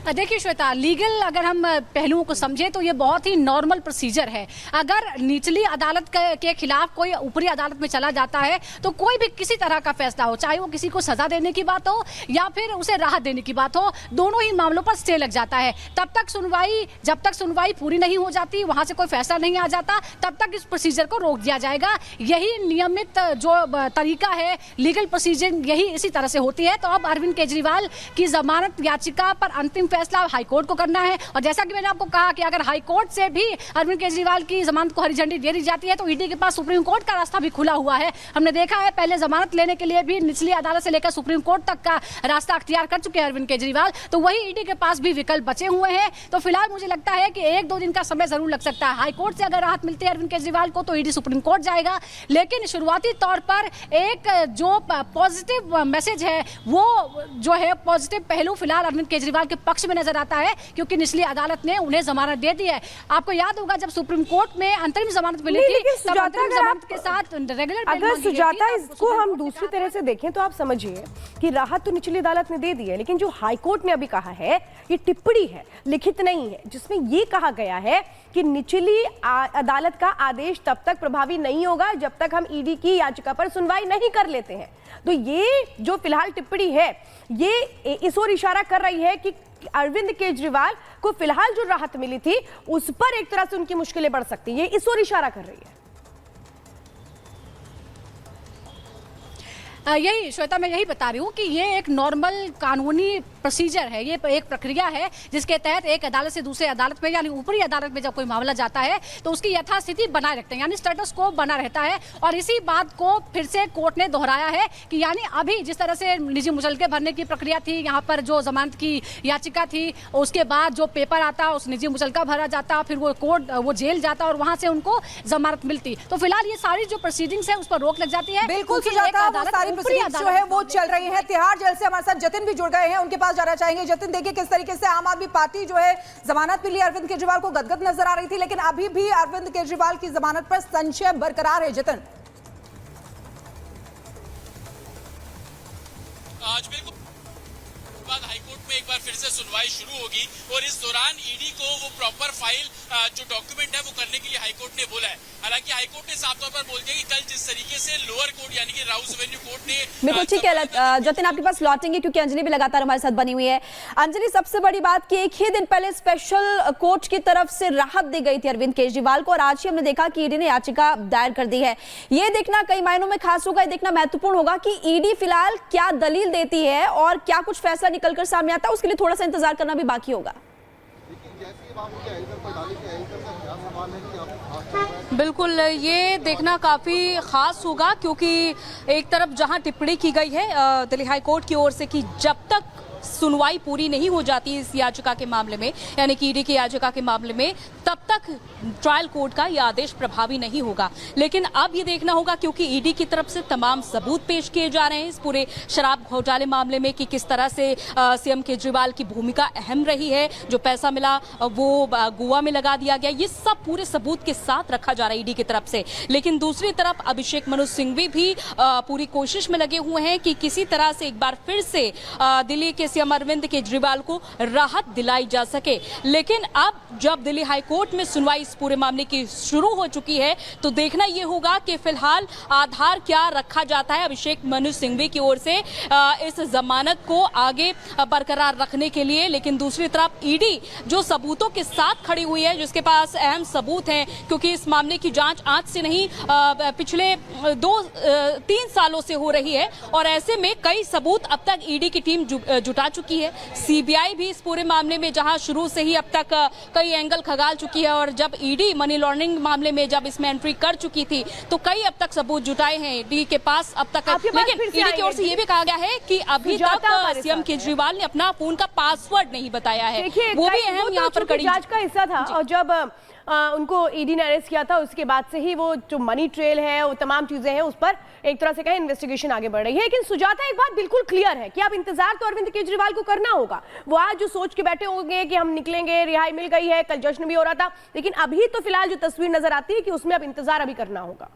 देखिए श्वेता, लीगल अगर हम पहलुओं को समझे तो ये बहुत ही नॉर्मल प्रोसीजर है। अगर निचली अदालत के खिलाफ कोई ऊपरी अदालत में चला जाता है तो कोई भी किसी तरह का फैसला हो, चाहे वो किसी को सजा देने की बात हो या फिर उसे राहत देने की बात हो, दोनों ही मामलों पर स्टे लग जाता है। जब तक सुनवाई पूरी नहीं हो जाती, वहां से कोई फैसला नहीं आ जाता, तब तक इस प्रोसीजर को रोक दिया जाएगा। यही नियमित जो तरीका है लीगल प्रोसीजर, यही इसी तरह से होती है। तो अब अरविंद केजरीवाल की जमानत याचिका पर अंतिम फैसला हाईकोर्ट को करना है। और जैसा कि मैंने आपको कहा कि अगर हाईकोर्ट से भी अरविंद केजरीवाल की जमानत को हरी झंडी दे दी जाती है तो ईडी के पास सुप्रीम कोर्ट का रास्ता भी खुला हुआ है। हमने देखा है पहले जमानत लेने के लिए भी निचली अदालत से लेकर सुप्रीम कोर्ट तक का रास्ता अख्तियार कर चुके हैं अरविंद केजरीवाल, तो वही ईडी के पास भी विकल्प बचे हुए हैं। तो फिलहाल मुझे लगता है कि 1-2 दिन का समय जरूर लग सकता है। हाईकोर्ट से अगर राहत मिलती है अरविंद केजरीवाल को तो ईडी सुप्रीम कोर्ट जाएगा, लेकिन शुरुआती तौर पर एक जो पॉजिटिव मैसेज है, वो जो है पॉजिटिव पहलू फिलहाल अरविंद केजरीवाल के पक्ष में नजर आता है, क्योंकि निचली अदालत ने उन्हें जमानत दे दी है। आपको याद होगा जब सुप्रीम कोर्ट में अंतरिम जमानत मिली थी, तब अंतरिम जमानत के साथ रेगुलर अगर सुजाता इसको हम दूसरी तरह से देखें तो आप समझिए कि राहत तो निचली अदालत ने दे दी है, लेकिन जो हाईकोर्ट ने अभी कहा है, ये टिप्पणी है, लिखित नहीं है, जिसमें ये कहा गया है कि निचली अदालत का आदेश तब तक प्रभावी नहीं होगा जब तक हम ईडी की याचिका पर सुनवाई नहीं कर लेते हैं। तो ये जो फिलहाल टिप्पणी है, ये इस ओर इशारा कर रही है कि अरविंद केजरीवाल को फिलहाल जो राहत मिली थी उस पर एक तरह से उनकी मुश्किलें बढ़ सकती हैं। ये इस ओर इशारा कर रही है। यही श्वेता, मैं यही बता रही हूँ कि ये एक नॉर्मल कानूनी प्रोसीजर है, ये एक प्रक्रिया है जिसके तहत एक अदालत से दूसरे अदालत में यानी ऊपरी अदालत में जब कोई मामला जाता है तो उसकी यथास्थिति बनाए रखते हैं, यानी स्टेटस को बना रहता है। और इसी बात को फिर से कोर्ट ने दोहराया है कि यानी अभी जिस तरह से निजी मुचलके भरने की प्रक्रिया थी, यहाँ पर जो जमानत की याचिका थी, उसके बाद जो पेपर आता, उस निजी मुचलका भरा जाता, फिर वो कोर्ट वो जेल जाता और वहां से उनको जमानत मिलती। तो फिलहाल ये सारी जो प्रोसीडिंग्स है उस पर रोक लग जाती है। बिल्कुल जो है वो चल रही है। तिहाड़ जेल से हमारे साथ जतिन भी जुड़ गए हैं, उनके पास जाना चाहेंगे। जतिन, देखिए किस तरीके से आम आदमी पार्टी जो है जमानत मिली अरविंद केजरीवाल को गदगद नजर आ रही थी, लेकिन अभी भी अरविंद केजरीवाल की जमानत पर संशय बरकरार है। जतिन, आज बिल्कुल बाद हाईकोर्ट में एक बार फिर से सुनवाई शुरू होगी और इस दौरान ईडी को वो प्रॉपर फाइल जो डॉक्यूमेंट है वो करने के लिए हाईकोर्ट ने बोला है। हालांकि हाईकोर्ट ने साफ तौर पर बोल दिया कि कल जिस तरीके से लोअर कोर्ट यानी कि राउस एवेन्यू कोर्ट ने बिल्कुल ठीक है। जतिन, आपके पास लौटेंगे क्योंकि अंजलि भी लगातार हमारे साथ बनी हुई है। अंजलि, सबसे बड़ी बात कि एक ही दिन पहले स्पेशल कोर्ट की तरफ से राहत दी गई थी अरविंद केजरीवाल को और आज ही हमने देखा कि ईडी ने याचिका दायर कर दी है। ये देखना कई मायनों में खास होगा, ये देखना महत्वपूर्ण होगा कि ईडी फिलहाल क्या दलील देती है और क्या कुछ फैसला निकलकर सामने आता है, उसके लिए थोड़ा सा इंतजार करना भी बाकी होगा। बिल्कुल, ये देखना काफ़ी ख़ास होगा क्योंकि एक तरफ जहां टिप्पणी की गई है दिल्ली हाई कोर्ट की ओर से कि जब तक सुनवाई पूरी नहीं हो जाती इस याचिका के मामले में, यानी कि ईडी की याचिका के मामले में, तब तक ट्रायल कोर्ट का यह आदेश प्रभावी नहीं होगा। लेकिन अब ये देखना होगा क्योंकि ईडी की तरफ से तमाम सबूत पेश किए जा रहे हैं इस पूरे शराब घोटाले मामले में कि किस तरह से सीएम केजरीवाल की भूमिका अहम रही है, जो पैसा मिला वो गोवा में लगा दिया गया, ये सब पूरे सबूत के साथ रखा जा रहा है ईडी की तरफ से। लेकिन दूसरी तरफ अभिषेक मनु सिंघवी भी पूरी कोशिश में लगे हुए हैं कि किसी तरह से एक बार फिर से दिल्ली के सीएम अरविंद केजरीवाल को राहत दिलाई जा सके। लेकिन अब जब दिल्ली हाई कोर्ट में सुनवाई इस पूरे मामले की शुरू हो चुकी है तो देखना यह होगा कि फिलहाल आधार क्या रखा जाता है अभिषेक मनु सिंघवी की ओर से इस जमानत को आगे बरकरार रखने के लिए। लेकिन दूसरी तरफ ईडी जो सबूतों के साथ खड़ी हुई है, जिसके पास अहम सबूत हैं, क्योंकि इस मामले की जांच आज से नहीं पिछले 2-3 सालों से हो रही है और ऐसे में कई सबूत अब तक ईडी की टीम जुटा चुकी है। सीबीआई भी इस पूरे मामले में जहां शुरू से ही अब तक कई एंगल खगाल चुकी है और जब ईडी मनी लॉन्ड्रिंग मामले में जब इसमें एंट्री कर चुकी थी तो कई अब तक सबूत जुटाए हैं ईडी के पास अब तक। लेकिन ईडी की ओर से यह भी कहा गया है कि अभी तक सीएम केजरीवाल ने अपना फोन का पासवर्ड नहीं बताया है, वो भी अहम यहाँ पर कड़ी जांच का हिस्सा था। और जब उनको ईडी ने अरेस्ट किया था उसके बाद से ही वो जो मनी ट्रेल है, वो तमाम चीजें हैं, उस पर एक तरह से कहें इन्वेस्टिगेशन आगे बढ़ रही है। लेकिन सुजाता, एक बात बिल्कुल क्लियर है कि अब इंतजार तो अरविंद केजरीवाल को करना होगा। वो आज जो सोच के बैठे होंगे कि हम निकलेंगे, रिहाई मिल गई है, कल जश्न भी हो रहा था, लेकिन अभी तो फिलहाल जो तस्वीर नजर आती है कि उसमें अब इंतजार अभी करना होगा।